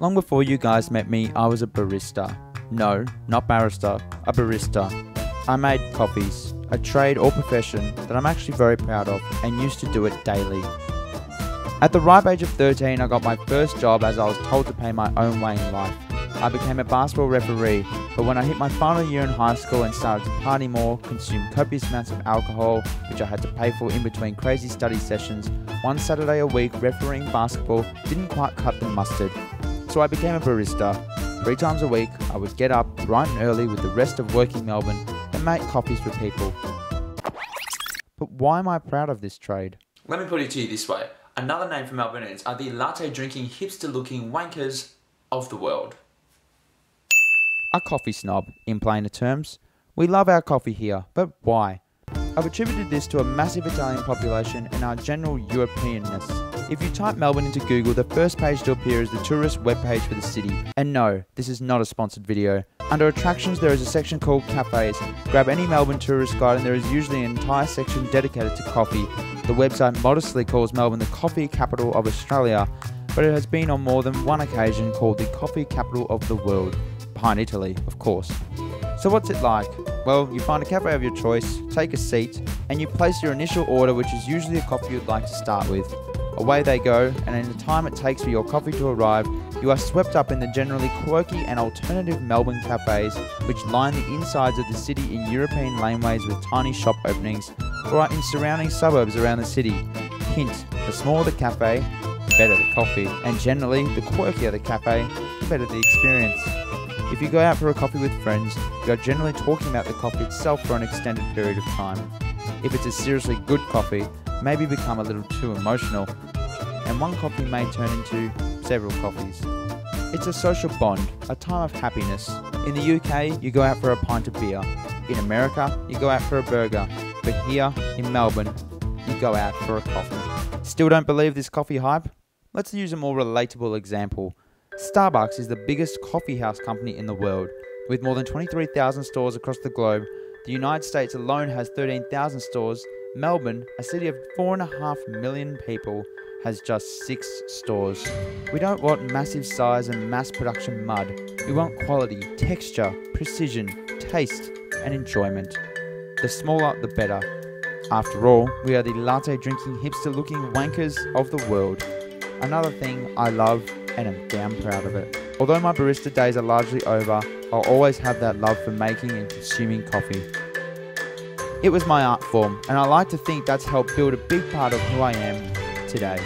Long before you guys met me, I was a barista. No, not barrister, a barista. I made coffees, a trade or profession that I'm actually very proud of and used to do it daily. At the ripe age of 13, I got my first job as I was told to pay my own way in life. I became a basketball referee, but when I hit my final year in high school and started to party more, consume copious amounts of alcohol, which I had to pay for in between crazy study sessions, one Saturday a week refereeing basketball didn't quite cut the mustard. So I became a barista. 3 times a week, I would get up bright and early with the rest of working Melbourne and make coffees for people. But why am I proud of this trade? Let me put it to you this way. Another name for Melbournians are the latte-drinking, hipster-looking wankers of the world. A coffee snob, in plainer terms. We love our coffee here, but why? I've attributed this to a massive Italian population and our general Europeanness. If you type Melbourne into Google, the first page to appear is the tourist webpage for the city. And no, this is not a sponsored video. Under attractions, there is a section called cafes. Grab any Melbourne tourist guide and there is usually an entire section dedicated to coffee. The website modestly calls Melbourne the coffee capital of Australia, but it has been on more than one occasion called the coffee capital of the world. Behind Italy, of course. So what's it like? Well, you find a cafe of your choice, take a seat, and you place your initial order, which is usually a coffee you'd like to start with. Away they go, and in the time it takes for your coffee to arrive, you are swept up in the generally quirky and alternative Melbourne cafes, which line the insides of the city in European laneways with tiny shop openings, or are in surrounding suburbs around the city. Hint, the smaller the cafe, the better the coffee, and generally, the quirkier the cafe, the better the experience. If you go out for a coffee with friends, you are generally talking about the coffee itself for an extended period of time. If it's a seriously good coffee, maybe become a little too emotional, and one coffee may turn into several coffees. It's a social bond, a time of happiness. In the UK, you go out for a pint of beer. In America, you go out for a burger. But here, in Melbourne, you go out for a coffee. Still don't believe this coffee hype? Let's use a more relatable example. Starbucks is the biggest coffee house company in the world. With more than 23,000 stores across the globe, the United States alone has 13,000 stores. Melbourne, a city of 4.5 million people, has just 6 stores. We don't want massive size and mass production mud. We want quality, texture, precision, taste, and enjoyment. The smaller, the better. After all, we are the latte-drinking, hipster-looking wankers of the world. Another thing I love, and I'm damn proud of it. Although my barista days are largely over, I'll always have that love for making and consuming coffee. It was my art form, and I like to think that's helped build a big part of who I am today.